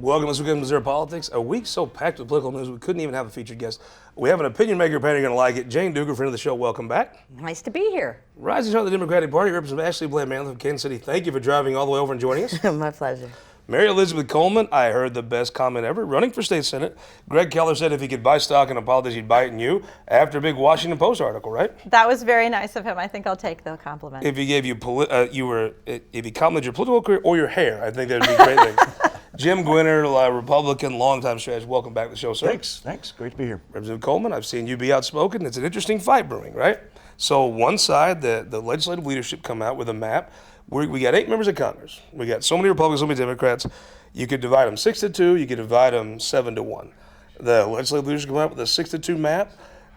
Welcome to Missouri Politics. A week so packed with political news we couldn't even have a featured guest. We have an opinion maker, apparently you're going to like it. Jane Dueker, friend of the show, welcome back. Nice to be here. Rising star of the Democratic Party, Representative Ashley Bland Manlove of Kansas City. Thank you for driving all the way over and joining us. My pleasure. Mary Elizabeth Coleman, I heard the best comment ever, running for state senate. Greg Keller said if he could buy stock in a politician, he'd buy it in you, after a big Washington Post article, right? That was very nice of him. I think I'll take the compliment. If he gave you, if he complimented your political career or your hair, I think that would be a great thing. Jim Gwinner, Republican, longtime strategist. Welcome back to the show, sir. Thanks. Great to be here. Representative Coleman, I've seen you be outspoken. It's an interesting fight brewing, right? So one side, the legislative leadership come out with a map. We got 8 members of Congress. We got so many Republicans, so many Democrats. You could divide them 6-2. You could divide them 7-1. The legislative leadership come out with a 6-2 map.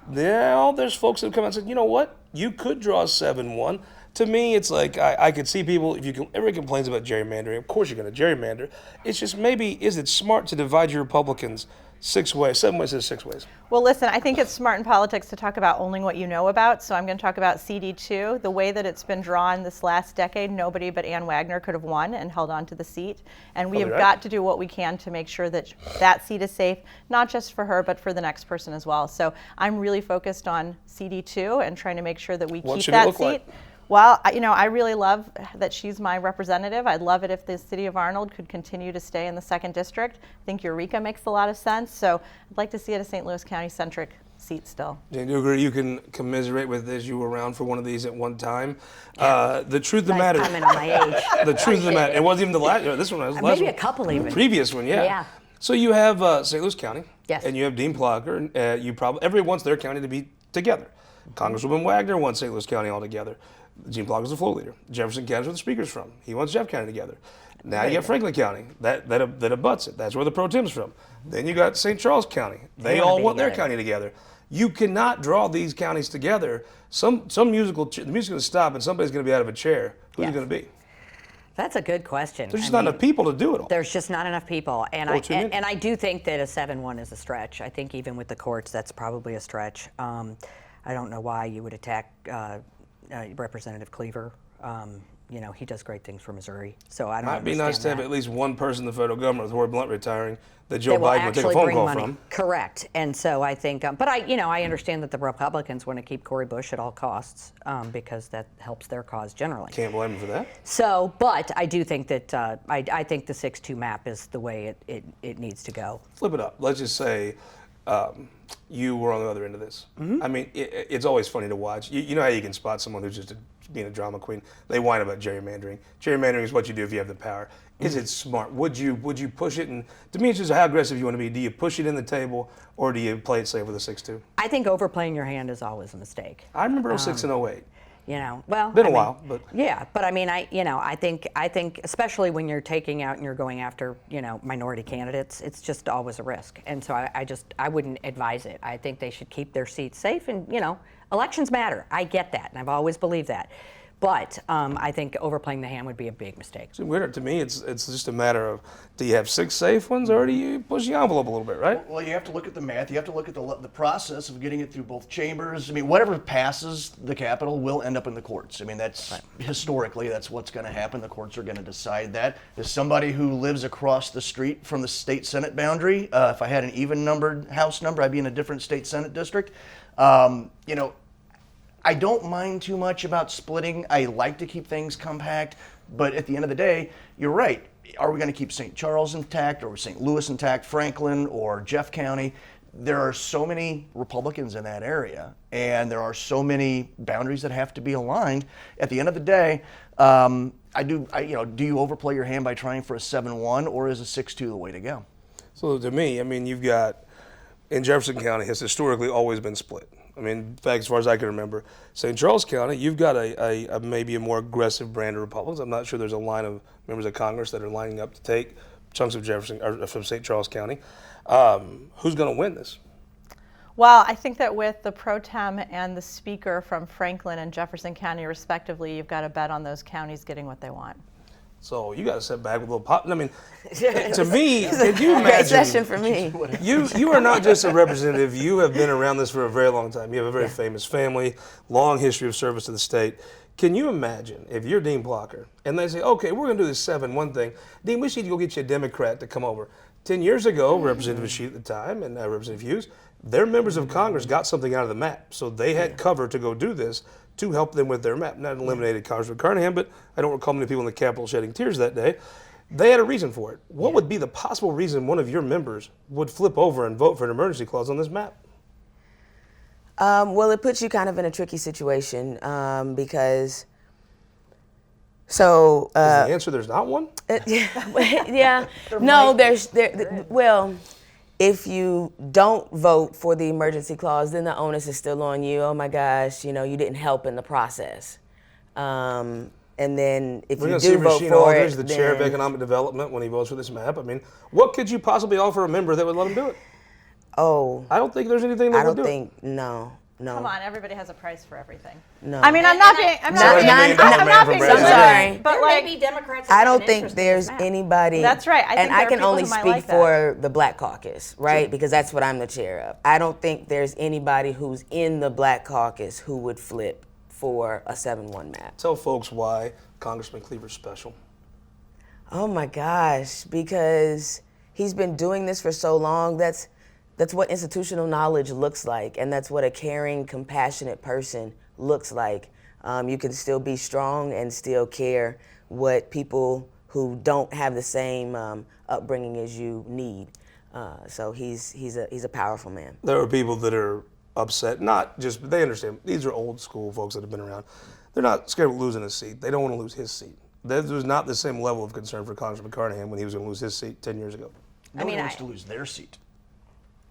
Now there's folks that have come out and said, you know what? You could draw 7-1. To me, it's like I could see people, if everybody complains about gerrymandering, of course you're going to gerrymander. It's just maybe, is it smart to divide your Republicans 7 ways instead of 6 ways? Well, listen, I think it's smart in politics to talk about only what you know about. So I'm going to talk about CD2. The way that it's been drawn this last decade, nobody but Ann Wagner could have won and held on to the seat. And we have got to do what we can to make sure that that seat is safe, not just for her, but for the next person as well. So I'm really focused on CD2 and trying to make sure that we keep that seat. Like? Well, I really love that she's my representative. I'd love it if the city of Arnold could continue to stay in the 2nd district. I think Eureka makes a lot of sense. So I'd like to see it a St. Louis County-centric seat still. Jane Dueker, you can commiserate with this. You were around for one of these at one time. The truth of the matter. Comment on my age. The truth of the matter. It wasn't even the last. This one was the last Maybe one. a couple even. The previous one, yeah. Yeah. So you have St. Louis County. Yes. And you have Dean Plocker. You probably everybody wants their county to be together. Congresswoman Wagner wants St. Louis County all together. Dean Plocker's the floor leader. Jefferson County's where the speaker's from. He wants Jeff County together. Now you got Franklin County. That abuts it. That's where the pro tem's from. Then you got St. Charles County. They all want their county together. You cannot draw these counties together. The music's going to stop and somebody's going to be out of a chair. Who's it going to be? That's a good question. There's just not enough people to do it all. There's just not enough people. And I do think that a 7-1 is a stretch. I think even with the courts, that's probably a stretch. I don't know why you would attack Representative Cleaver. He does great things for Missouri. So I don't Might be nice to have at least one person in the federal government with Roy Blunt retiring that Joe Biden would take a actually phone bring call money. from. Correct. And so I think, but I understand that the Republicans want to keep Cori Bush at all costs because that helps their cause generally. Can't blame him for that. So, but I do think that I think the 6-2 map is the way it needs to go. Flip it up. Let's just say you were on the other end of this. Mm-hmm. I mean, it's always funny to watch. You know how you can spot someone who's just being a drama queen? They whine about gerrymandering. Gerrymandering is what you do if you have the power. Is it smart? Would you push it? And to me, it's just how aggressive you want to be. Do you push it in the table or do you play it safe with a 6-2? I think overplaying your hand is always a mistake. I remember 06 and 08. Been a while, but yeah. But I mean, I think especially when you're taking out and you're going after minority candidates, it's just always a risk. And so I wouldn't advise it. I think they should keep their seats safe. And elections matter. I get that, and I've always believed that. But I think overplaying the hand would be a big mistake. So to me, it's just a matter of, do you have 6 safe ones or do you push the envelope a little bit, right? Well, you have to look at the math. You have to look at the process of getting it through both chambers. I mean, whatever passes the Capitol will end up in the courts. I mean, that's historically, that's what's going to happen. The courts are going to decide that. As somebody who lives across the street from the state Senate boundary, if I had an even numbered house number, I'd be in a different state Senate district. I don't mind too much about splitting. I like to keep things compact, but at the end of the day, you're right. Are we going to keep St. Charles intact or St. Louis intact, Franklin or Jeff County? There are so many Republicans in that area, and there are so many boundaries that have to be aligned. At the end of the day, do you overplay your hand by trying for a 7-1, or is a 6-2 the way to go? So to me, I mean, you've got, in Jefferson County, has historically always been split. I mean, in fact, as far as I can remember, St. Charles County, you've got a maybe a more aggressive brand of Republicans. I'm not sure there's a line of members of Congress that are lining up to take chunks of Jefferson or from St. Charles County. Who's going to win this? Well, I think that with the pro tem and the speaker from Franklin and Jefferson County, respectively, you've got to bet on those counties getting what they want. So you got to sit back with a little pop. I mean, to me, can you imagine? Great session for me. You are not just a representative. You have been around this for a very long time. You have a very famous family, long history of service to the state. Can you imagine if you're Dean Plocker and they say, okay, we're going to do this 7-1 thing. Dean, we need to go get you a Democrat to come over. 10 years ago, Representative Sheet at the time and Representative Hughes, their members of Congress got something out of the map. So they had cover to go do this to help them with their map. Not eliminated Congressman Carnahan, but I don't recall many people in the Capitol shedding tears that day. They had a reason for it. What would be the possible reason one of your members would flip over and vote for an emergency clause on this map? Well, it puts you kind of in a tricky situation because. So. Is the answer there's not one? Yeah. No, well, if you don't vote for the emergency clause, then the onus is still on you. Oh my gosh, you didn't help in the process. And then if you do vote for it, the chair of economic development, when he votes for this map, I mean, what could you possibly offer a member that would let him do it? Oh. I don't think there's anything that would do it. No. Come on, everybody has a price for everything. No. I mean, I'm not being sorry. but there may be Democrats. I don't think there's anybody. That's right. I can only speak for the Black Caucus, right? Because that's what I'm the chair of. I don't think there's anybody who's in the Black Caucus who would flip for a 7-1 map. Tell folks why Congressman Cleaver's special. Oh my gosh, because he's been doing this for so long. That's what institutional knowledge looks like, and that's what a caring, compassionate person looks like. You can still be strong and still care what people who don't have the same upbringing as you need. So he's a powerful man. There are people that are upset, not just, they understand, these are old school folks that have been around. They're not scared of losing a seat. They don't want to lose his seat. There was not the same level of concern for Congressman Carnahan when he was going to lose his seat 10 years ago. Nobody wants to lose their seat.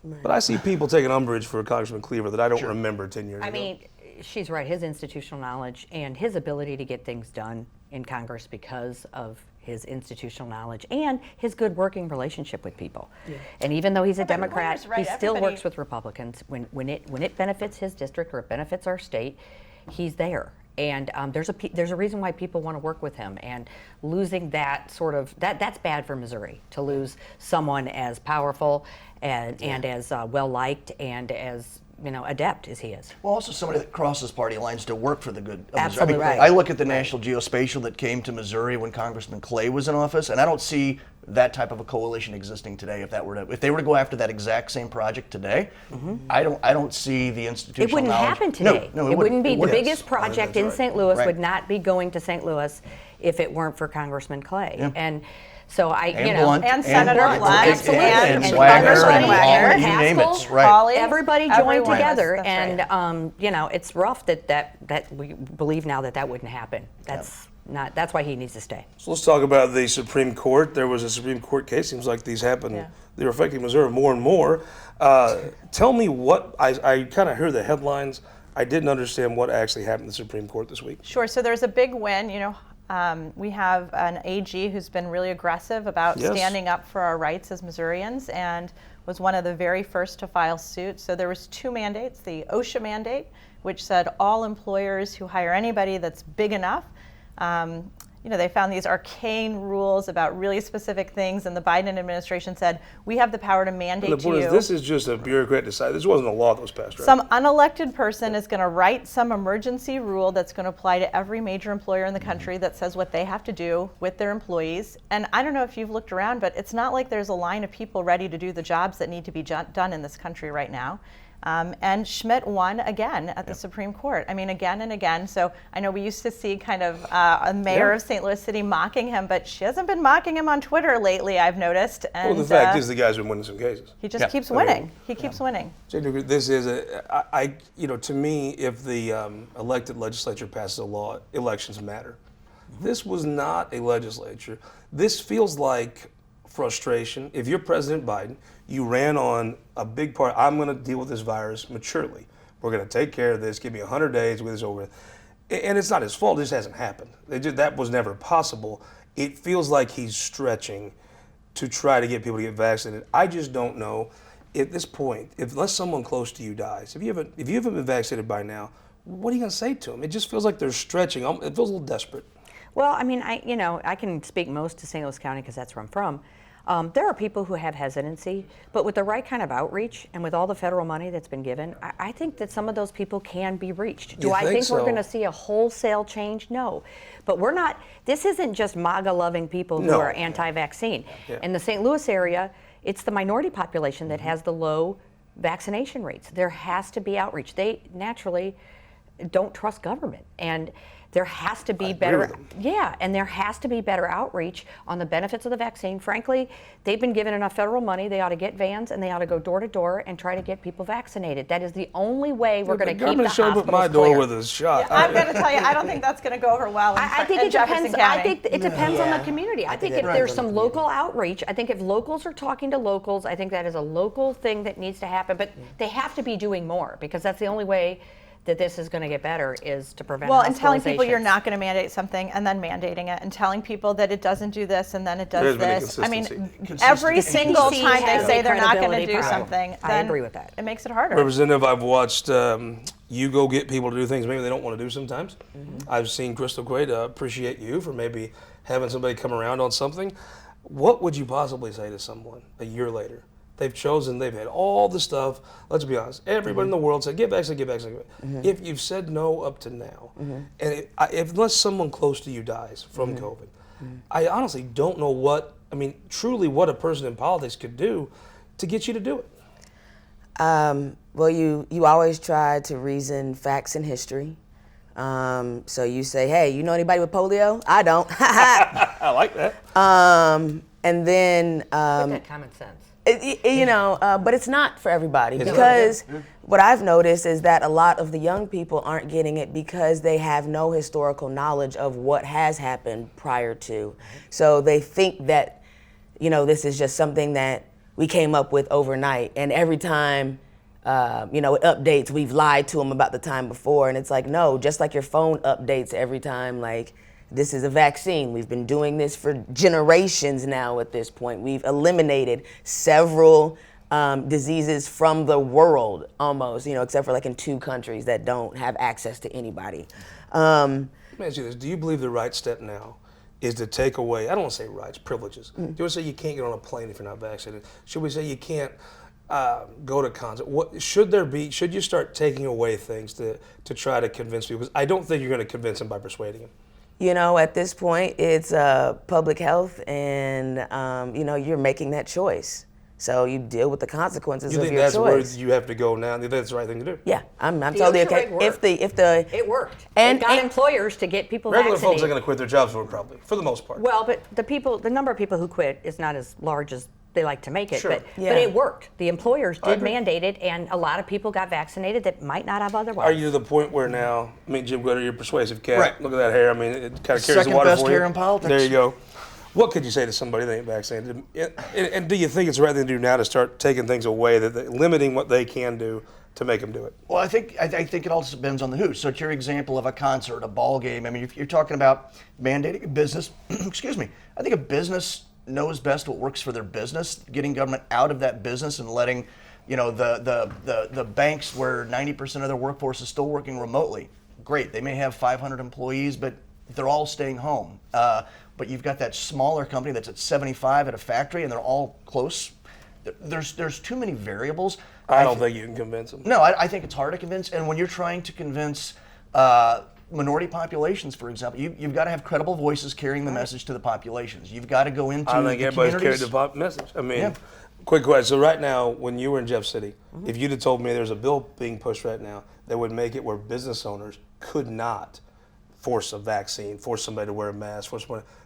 But I see people taking umbrage for Congressman Cleaver that I don't remember 10 years ago. I mean, she's right. His institutional knowledge and his ability to get things done in Congress because of his institutional knowledge and his good working relationship with people. Yeah. And even though he's a Democrat, he still works with Republicans. When it benefits his district or it benefits our state, he's there. And there's a reason why people want to work with him. And losing that sort of that's bad for Missouri, to lose someone as powerful and as well liked and as adept as he is. Well, also somebody that crosses party lines to work for the good of Absolutely Missouri. I mean, right. I look at the National Geospatial that came to Missouri when Congressman Clay was in office, and I don't see that type of a coalition existing today. If they were to go after that exact same project today, I don't see the institutional It wouldn't knowledge. happen today. No, it wouldn't be. The wouldn't. biggest project in St. Louis Right. would not be going to St. Louis if it weren't for Congressman Clay. Yeah. And so Blunt, and Senator Blunt, absolutely, and and Wagner, Congressman and Wagner, you name it, Haskell, right? Hawley, everybody joined everyone. together, That's and right. it's rough that we believe now that wouldn't happen. That's why he needs to stay. So let's talk about the Supreme Court. There was a Supreme Court case. Seems like these happen. They're affecting Missouri more and more. Tell me what, I kind of heard the headlines. I didn't understand what actually happened in the Supreme Court this week. Sure. So there's a big win. We have an AG who's been really aggressive about standing up for our rights as Missourians and was one of the very first to file suit. So there was 2 mandates: the OSHA mandate, which said all employers who hire anybody that's big enough. They found these arcane rules about really specific things, and the Biden administration said, we have the power to mandate And the point you. is, this is just a bureaucrat decide. This wasn't a law that was passed, right? Some unelected person is going to write some emergency rule that's going to apply to every major employer in the country that says what they have to do with their employees. And I don't know if you've looked around, but it's not like there's a line of people ready to do the jobs that need to be done in this country right now. And Schmidt won again at the Supreme Court. I mean, again and again. So I know we used to see kind of a mayor of St. Louis City mocking him, but she hasn't been mocking him on Twitter lately, I've noticed. And, Well, the fact is the guy's been winning some cases. he just keeps winning. He keeps winning. Jay Dueker, this is to me, if the elected legislature passes a law, elections matter. This was not a legislature. This feels like frustration. If you're President Biden, you ran on a big part. I'm going to deal with this virus maturely. We're going to take care of this. Give me 100 days. We'll get this over with. And it's not his fault. It just hasn't happened. That was never possible. It feels like he's stretching to try to get people to get vaccinated. I just don't know. At this point, unless someone close to you dies, if you haven't been vaccinated by now, what are you going to say to them? It just feels like they're stretching. It feels a little desperate. Well, I mean, I can speak most to St. Louis County because that's where I'm from. There are people who have hesitancy, but with the right kind of outreach and with all the federal money that's been given, I think that some of those people can be reached. Do I think we're going to see a wholesale change? No. But this isn't just MAGA-loving people who are anti-vaccine. Yeah. In the St. Louis area, it's the minority population that has the low vaccination rates. There has to be outreach. They naturally don't trust government, and there has to be better, and there has to be better outreach on the benefits of the vaccine. Frankly, they've been given enough federal money. They ought to get vans and they ought to go door to door and try to get people vaccinated. That is the only way we're going to keep the hospitals clear. Up at my door with a shot. Yeah, I'm going to tell you, I don't think that's going to go over well. I think it depends. I think it depends on the community. I think if there's some local outreach, I think if locals are talking to locals, I think that is a local thing that needs to happen. But they have to be doing more, because that's the only way that this is going to get better, is to prevent and telling people you're not going to mandate something and then mandating it, and telling people that it doesn't do this and then it does this. I mean, every single time they say they're not going to do something, I agree with that. It makes it harder. Representative, I've watched you go get people to do things maybe they don't want to do sometimes. I've seen Crystal Quaid appreciate you for maybe having somebody come around on something. What would you possibly say to someone a year later? They've had all the stuff. Let's be honest. Everybody in the world said, get vaccinated, get vaccinated. If you've said no up to now, and unless someone close to you dies from COVID, I honestly don't know truly what a person in politics could do to get you to do it. Well, you always try to reason facts and history. So you say, hey, you know anybody with polio? I don't. I like that. And then... With that common sense. But it's not for everybody, because what I've noticed is that a lot of the young people aren't getting it because they have no historical knowledge of what has happened prior to. So they think that, this is just something that we came up with overnight, and every time, it updates, we've lied to them about the time before, and it's like, no, just like your phone updates every time, like, this is a vaccine. We've been doing this for generations now at this point. We've eliminated several diseases from the world almost, except for like in 2 countries that don't have access to anybody. Let me ask you this. Do you believe the right step now is to take away, I don't want to say rights, privileges. Do you want to say you can't get on a plane if you're not vaccinated? Should we say you can't go to concerts? Should you start taking away things to try to convince people? Because I don't think you're going to convince them by persuading them. At this point, it's public health, and, you're making that choice. So you deal with the consequences of your choice. You think that's where you have to go now? You think that's the right thing to do? Yeah, I'm totally okay. It worked. And got employers to get people regular vaccinated. Folks are going to quit their jobs probably, for the most part. Well, but the number of people who quit is not as large as they like to make it, sure. but it worked. The employers did mandate it, and a lot of people got vaccinated that might not have otherwise. Are you to the point where now, Jim Gwinner, you're a persuasive cat. Right. Look at that hair. It kind of carries the Second water best for you. hair in politics. There you go. What could you say to somebody that ain't vaccinated? And do you think it's the right thing to do now to start taking things away, limiting what they can do to make them do it? Well, I think it also depends on the who. So to your example of a concert, a ball game, if you're talking about mandating a business, excuse me, I think a business knows best what works for their business. Getting government out of that business and letting, the banks where 90% of their workforce is still working remotely. Great, they may have 500 employees, but they're all staying home. But you've got that smaller company that's at 75 at a factory, and they're all close. There's too many variables. I don't think you can convince them. No, I think it's hard to convince. And when you're trying to convince minority populations, for example, you've got to have credible voices carrying the message to the populations. You've got to go into I think the everybody's communities. carried the message. Quick question. So right now, when you were in Jeff City, if you'd have told me there's a bill being pushed right now that would make it where business owners could not force a vaccine, force somebody to wear a mask,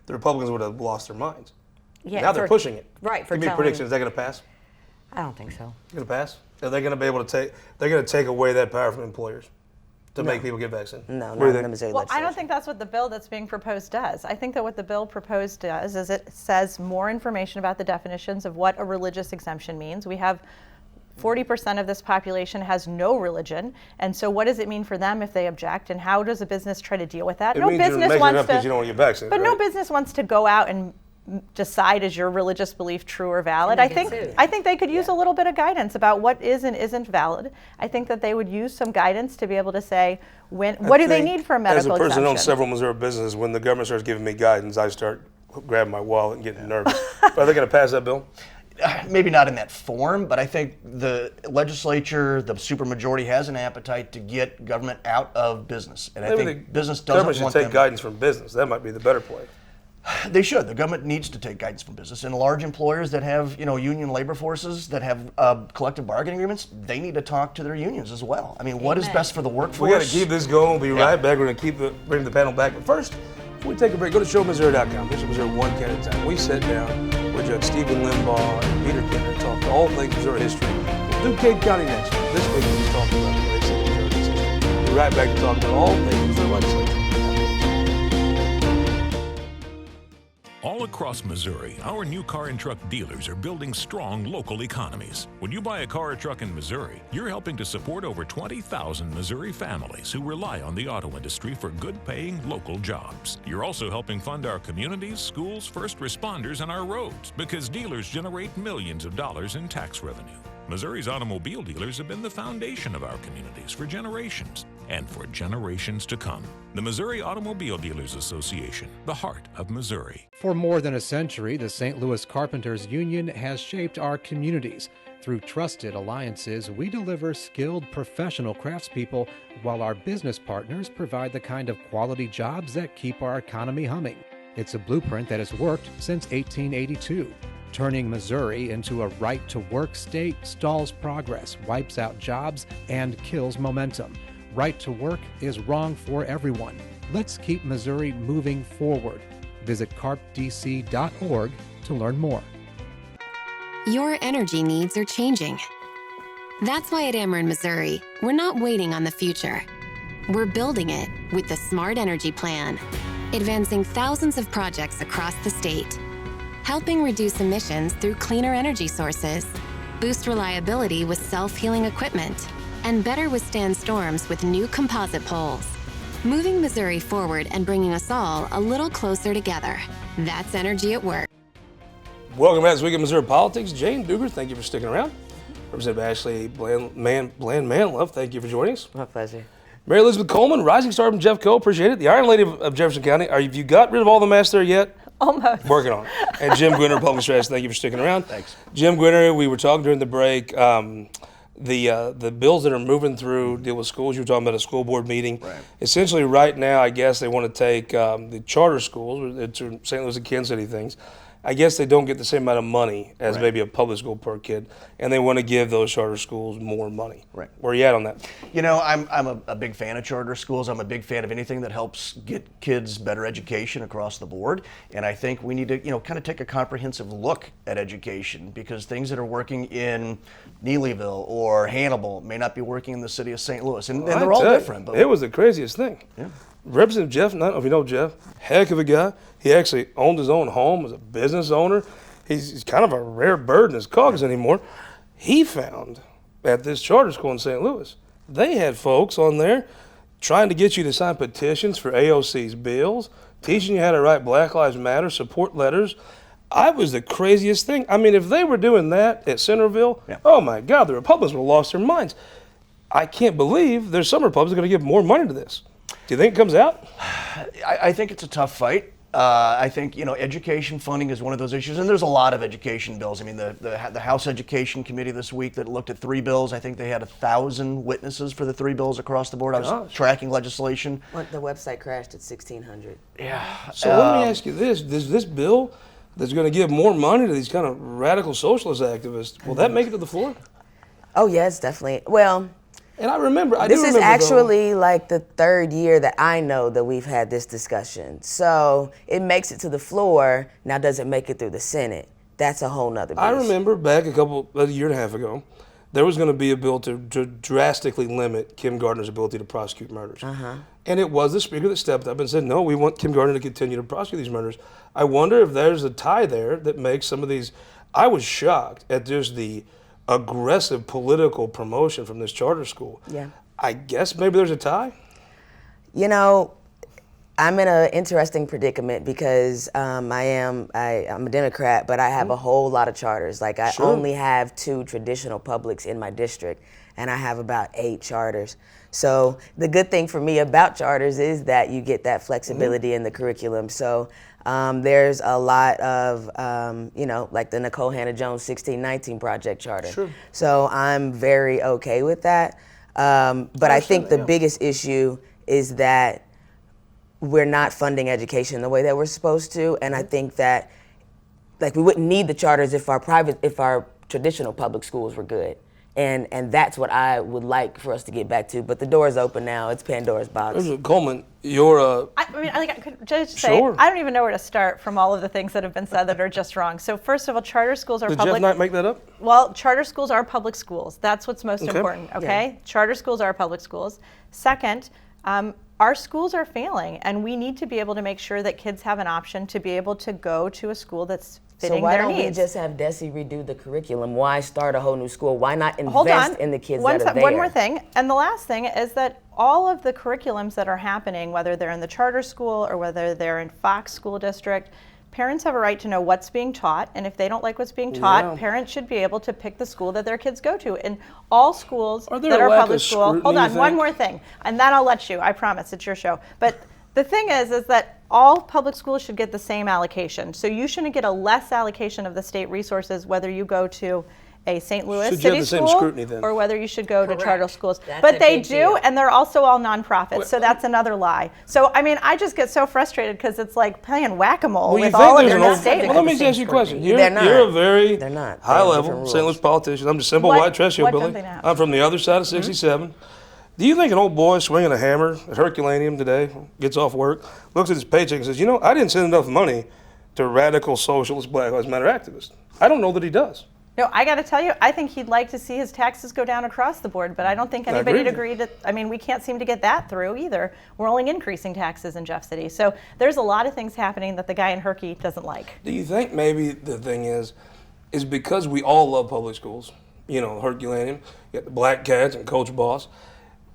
the Republicans would have lost their minds. Yeah, now they're pushing it. Right. Give me a prediction. Is that going to pass? I don't think so. It's going to pass? Are they going to be able to take? They're going to take away that power from employers to make people get vaccinated. No, not in the Missouri Well, I legislation. don't think that's what the bill that's being proposed does. I think that what the bill proposed does is it says more information about the definitions of what a religious exemption means. We have 40% of this population has no religion, and so what does it mean for them if they object, and how does a business try to deal with that? It means you're making it up because you don't want to get vaccinated, but right? no business wants to go out and decide is your religious belief true or valid. I think they could use a little bit of guidance about what is and isn't valid. I think that they would use some guidance to be able to say what do they need for a medical exemption. As a person who owns several Missouri businesses, when the government starts giving me guidance, I start grabbing my wallet and getting nervous. Are they going to pass that bill? Maybe not in that form, but I think the legislature, the supermajority, has an appetite to get government out of business, and I think business doesn't want them. Government should take guidance from business. That might be the better play. They should. The government needs to take guidance from business, and large employers that have, union labor forces that have collective bargaining agreements, they need to talk to their unions as well. I mean, what is best for the workforce? We got to keep this going. We'll be right back. We're going to bring the panel back. But first, before we take a break, go to showmissouri.com. This is Missouri one can at a time. We sat down with Judge Stephen Limbaugh and Peter Gwinner and talked all things Missouri history. We'll do Cade County next week. This week we'll be talking about the great state of Missouri. We'll be right back to talk about all things Missouri legislature. All across Missouri, our new car and truck dealers are building strong local economies. When you buy a car or truck in Missouri, you're helping to support over 20,000 Missouri families who rely on the auto industry for good-paying local jobs. You're also helping fund our communities, schools, first responders, and our roads because dealers generate millions of dollars in tax revenue. Missouri's automobile dealers have been the foundation of our communities for generations and for generations to come. The Missouri Automobile Dealers Association, the heart of Missouri. For more than a century, the St. Louis Carpenters Union has shaped our communities. Through trusted alliances, we deliver skilled professional craftspeople while our business partners provide the kind of quality jobs that keep our economy humming. It's a blueprint that has worked since 1882. Turning Missouri into a right-to-work state stalls progress, wipes out jobs, and kills momentum. Right to work is wrong for everyone. Let's keep Missouri moving forward. Visit carpdc.org to learn more. Your energy needs are changing. That's why at Ameren, Missouri, we're not waiting on the future. We're building it with the Smart Energy Plan, advancing thousands of projects across the state, helping reduce emissions through cleaner energy sources, boost reliability with self-healing equipment, and better withstand storms with new composite poles. Moving Missouri forward and bringing us all a little closer together. That's energy at work. Welcome back to this week of Missouri Politics. Jane Dueker, thank you for sticking around. Representative Ashley Bland Manlove, thank you for joining us. My pleasure. Mary Elizabeth Coleman, Rising Star from Jeff Coe, appreciate it. The Iron Lady of Jefferson County. Have you got rid of all the mess there yet? Almost. Working on it. And Jim Gwinner, Public Strategist, thank you for sticking around. Thanks. Jim Gwinner, we were talking during the break, the bills that are moving through deal with schools. You were talking about a school board meeting. Right. Essentially, right now, I guess they want to take the charter schools, it's St. Louis and Kansas City things. I guess they don't get the same amount of money as maybe a public school per kid, and they want to give those charter schools more money. Right. Where are you at on that? I'm a big fan of charter schools. I'm a big fan of anything that helps get kids better education across the board. And I think we need to, kind of take a comprehensive look at education because things that are working in Neelyville or Hannibal may not be working in the city of St. Louis. And they're all different. But it was the craziest thing. Yeah. Representative Jeff, I don't know if you know Jeff, heck of a guy. He actually owned his own home as a business owner. He's kind of a rare bird in his caucus anymore. He found at this charter school in St. Louis, they had folks on there trying to get you to sign petitions for AOC's bills, teaching you how to write Black Lives Matter support letters. I was the craziest thing. I mean, if they were doing that at Centerville, oh my God, the Republicans would have lost their minds. I can't believe there's some Republicans going to give more money to this. Do you think it comes out? I think it's a tough fight. I think education funding is one of those issues, and there's a lot of education bills. I mean, the House Education Committee this week that looked at 3 bills. I think they had 1,000 witnesses for the 3 bills across the board. I was tracking legislation. The website crashed at 1,600. Yeah. So let me ask you this: does this bill that's going to give more money to these kind of radical socialist activists, will that make it to the floor? Oh yes, definitely. Well. And I remember, This is actually like the 3rd year that I know that we've had this discussion. So it makes it to the floor. Now, does it make it through the Senate? That's a whole nother beast. I remember back a year and a half ago, there was going to be a bill to drastically limit Kim Gardner's ability to prosecute murders. And it was the speaker that stepped up and said, no, we want Kim Gardner to continue to prosecute these murders. I wonder if there's a tie there that makes some of these. I was shocked at just the aggressive political promotion from this charter school. Yeah. I guess maybe there's a tie? I'm in an interesting predicament because I'm a Democrat, but I have a whole lot of charters. Like I only have 2 traditional publics in my district, and I have about 8 charters. So the good thing for me about charters is that you get that flexibility in the curriculum. So there's a lot of, like the Nicole Hannah-Jones 1619 Project Charter. Sure. So I'm very okay with that. But I think the biggest issue is that we're not funding education the way that we're supposed to, and I think that like we wouldn't need the charters if our traditional public schools were good. And that's what I would like for us to get back to. But the door is open now. It's Pandora's box. Coleman, you're I mean, I could just say, Sure. I don't even know where to start from all of the things that have been said that are just wrong. So first of all, charter schools are Did public. Jeff Knight make that up? Well, charter schools are public schools. That's what's most Okay. important, okay? Charter schools are public schools. Second, our schools are failing, and we need to be able to make sure that kids have an option to be able to go to a school that's So fitting why their don't needs. we just have DESE redo the curriculum? Why start a whole new school? Why not Hold invest on. in the kids one that are there? One more thing, and the last thing is that all of the curriculums that are happening, whether they're in the charter school or whether they're in Faughn School District, parents have a right to know what's being taught, and if they don't like what's being taught, Yeah. parents should be able to pick the school that their kids go to. And all schools Are there that a are lack public of school, scrutiny, hold you on, one think? more thing, and then I'll let you, I promise, it's your show. But the thing is that all public schools should get the same allocation. So you shouldn't get a less allocation of the state resources whether you go to a St. Louis Should you have city the same school scrutiny then? or whether you should go to charter Correct. schools. That's But a they big do, deal. and they're also all nonprofits, so that's another lie. So, I mean, I just get so frustrated because it's like playing whack-a-mole Well, you with think all of there's your an old, misstatements. well, let me the ask same you a question. scrutiny. You're, They're not. you're a very They're not. They high have level different St. Louis rules. politician. I'm just simple What- white trash what hillbilly. don't they have? I'm from the other side of 67. Do you think an old boy swinging a hammer at Herculaneum today, gets off work, looks at his paycheck and says, you know, I didn't send enough money to radical socialist Black Lives Matter activists? I don't know that he does. No, I got to tell you, I think he'd like to see his taxes go down across the board, but I don't think I anybody'd agree. agree to. I mean, we can't seem to get that through either. We're only increasing taxes in Jeff City. So there's a lot of things happening that the guy in Herky doesn't like. Do you think maybe the thing is because we all love public schools, you know, Herculaneum, you got the Black Cats and Coach Boss,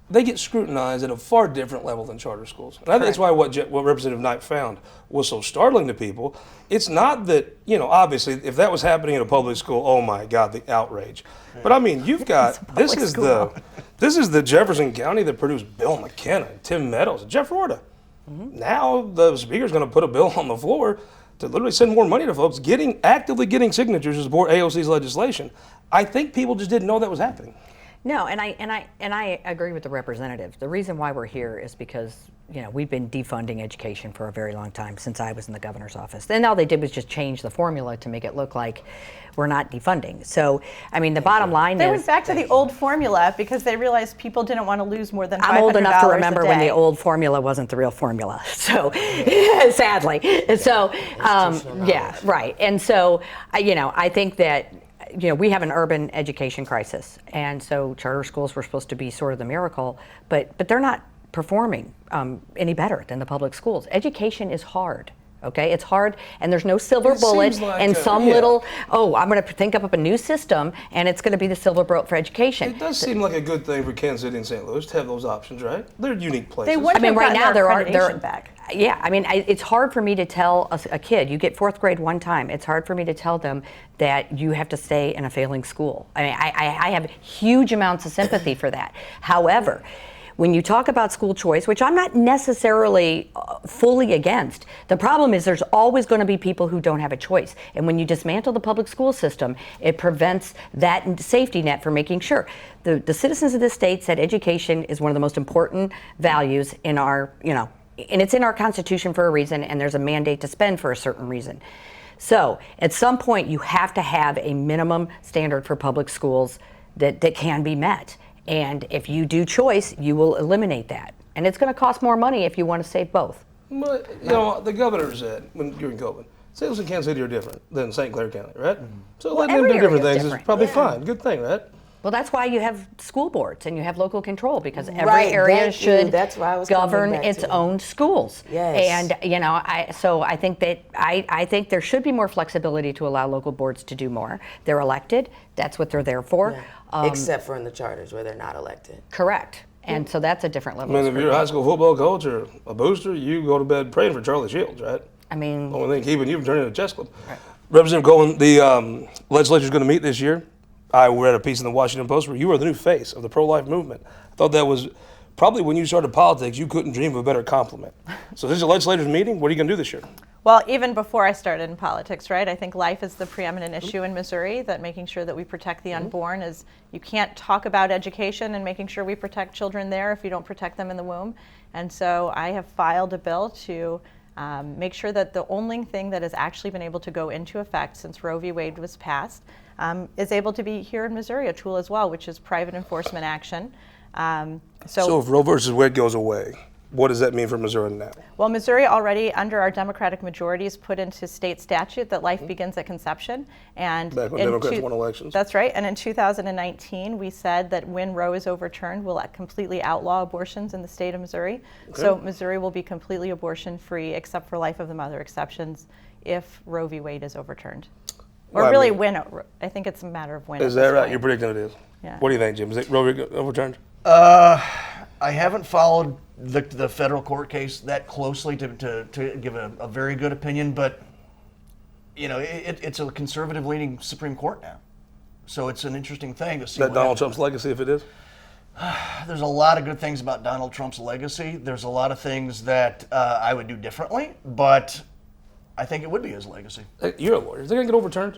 they get scrutinized at a far different level than charter schools. And I think that's why what Representative Knight found was so startling to people. It's not that, you know, obviously, if that was happening in a public school, oh my God, the outrage. But I mean, you've got, this is the Jefferson County that produced Bill McKenna and Tim Meadows and Jeff Rorta. Now the speaker's going to put a bill on the floor to literally send more money to folks, actively getting signatures to support AOC's legislation. I think people just didn't know that was happening. No, and I agree with the representative. The reason why we're here is because, you know, we've been defunding education for a very long time, since I was in the governor's office. Then all they did was just change the formula to make it look like we're not defunding. So, I mean, the bottom line They is, went back to the old formula because they realized people didn't want to lose more than $500 I'm old enough to a remember when the day. old formula wasn't the real formula. So, sadly. So, yeah, right. And so, I think that, we have an urban education crisis, and so charter schools were supposed to be sort of the miracle, but they're not performing any better than the public schools. Education is hard. Okay, it's hard, and there's no silver bullet, seems like and I'm going to think up a new system, and it's going to be the silver bullet for education. It does seem like a good thing for Kansas City and St. Louis to have those options, right? They're unique places. They would I mean, have right gotten now their there are accreditation back. Yeah, I mean, it's hard for me to tell a kid, you get fourth grade one time, it's hard for me to tell them that you have to stay in a failing school. I mean, I have huge amounts of sympathy for that. However, when you talk about school choice, which I'm not necessarily fully against, the problem is there's always going to be people who don't have a choice. And when you dismantle the public school system, it prevents that safety net for making sure. The citizens of this state said education is one of the most important values in our, and it's in our Constitution for a reason, and there's a mandate to spend for a certain reason. So at some point, you have to have a minimum standard for public schools that can be met. And if you do choice, you will eliminate that. And it's going to cost more money if you want to save both. But, the governor said, when you're in Coleman, St. Louis and Kansas City are different than St. Clair County, right? So letting them every do different area is things is different. probably fine. Good thing, right? Well, that's why you have school boards and you have local control, because every Right, area thank you. should That's why I was coming govern back its to. own schools. Yes. And I think that I think there should be more flexibility to allow local boards to do more. They're elected. That's what they're there for. Except for in the charters where they're not elected. Correct. And so that's a different I level. mean, of if you're a scrutiny. high school football coach or a booster, you go to bed praying for Charlie Shields, right? I mean, Only thing keeping you from turning into a chess club. Right. Representative Coleman, the legislature's going to meet this year. I read a piece in the Washington Post where you are the new face of the pro-life movement. I thought that was probably when you started politics, you couldn't dream of a better compliment. So this is a legislature's meeting. What are you going to do this year? Well, even before I started in politics, right? I think life is the preeminent issue in Missouri, that making sure that we protect the unborn is, you can't talk about education and making sure we protect children there if you don't protect them in the womb. And so I have filed a bill to make sure that the only thing that has actually been able to go into effect since Roe v. Wade was passed is able to be here in Missouri, a tool as well, which is private enforcement action. So if Roe versus Wade goes away, what does that mean for Missouri now? Well, Missouri already, under our Democratic majorities, put into state statute that life begins at conception. And Back when Democrats won elections. That's right. And in 2019, we said that when Roe is overturned, we'll completely outlaw abortions in the state of Missouri. Okay. So Missouri will be completely abortion-free, except for life of the mother exceptions, if Roe v. Wade is overturned. Or well, really, when. I think it's a matter of when. Is that right? You're predicting it is? Yeah. What do you think, Jim? Is it Roe overturned? I haven't followed the federal court case that closely to give a very good opinion, but you know, it's a conservative-leaning Supreme Court now, so it's an interesting thing to see. That Donald Trump's legacy, if it is. There's a lot of good things about Donald Trump's legacy. There's a lot of things that I would do differently, but I think it would be his legacy. You're a lawyer. Is it going to get overturned?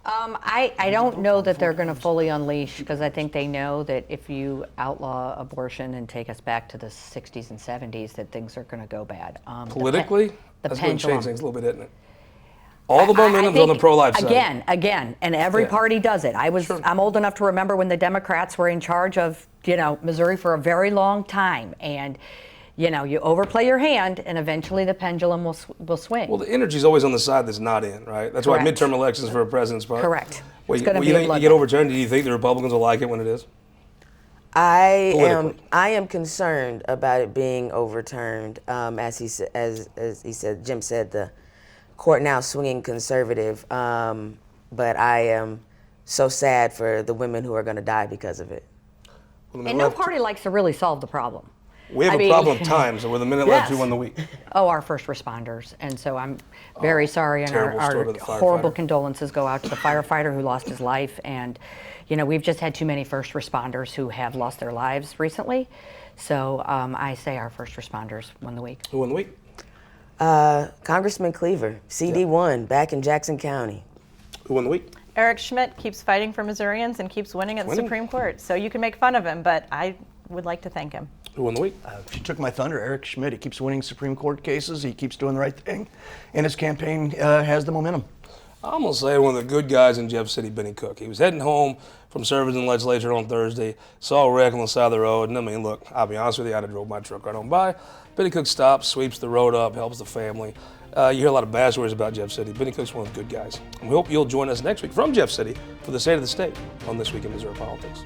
I don't know that they're going to fully unleash, because I think they know that if you outlaw abortion and take us back to the 60s and 70s, that things are going to go bad. Politically, that's going to pendulum. change things a little bit, isn't it? All the momentum's on the pro-life side. Again, and every party does it. I'm old enough to remember when the Democrats were in charge of, Missouri for a very long time, and you overplay your hand, and eventually the pendulum will swing. Well, the energy's always on the side that's not in, right? That's Correct. why midterm elections for a president's part. Correct. Well, you think you get overturned? Do you think the Republicans will like it when it is? I am concerned about it being overturned. As he said, Jim said, the court now swinging conservative. But I am so sad for the women who are going to die because of it. And no party likes to really solve the problem. We have a problem with time, so with a minute left, we won the week. Oh, our first responders. And so I'm very sorry, and our horrible condolences go out to the firefighter who lost his life. And, we've just had too many first responders who have lost their lives recently. So I say our first responders won the week. Who won the week? Congressman Cleaver, CD1, back in Jackson County. Who won the week? Eric Schmidt keeps fighting for Missourians and keeps winning at the Supreme Court. So you can make fun of him, but I would like to thank him. Who won the week? She took my thunder, Eric Schmidt. He keeps winning Supreme Court cases. He keeps doing the right thing, and his campaign has the momentum. I'm going to say one of the good guys in Jeff City, Benny Cook. He was heading home from service in the legislature on Thursday, saw a wreck on the side of the road, and look, I'll be honest with you, I'd have drove my truck right on by. Benny Cook stops, sweeps the road up, helps the family. You hear a lot of bad stories about Jeff City. Benny Cook's one of the good guys. And we hope you'll join us next week from Jeff City for the State of the State on This Week in Missouri Politics.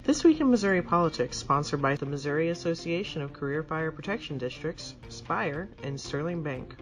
This Week in Missouri Politics, sponsored by the Missouri Association of Career Fire Protection Districts, Spire, and Sterling Bank.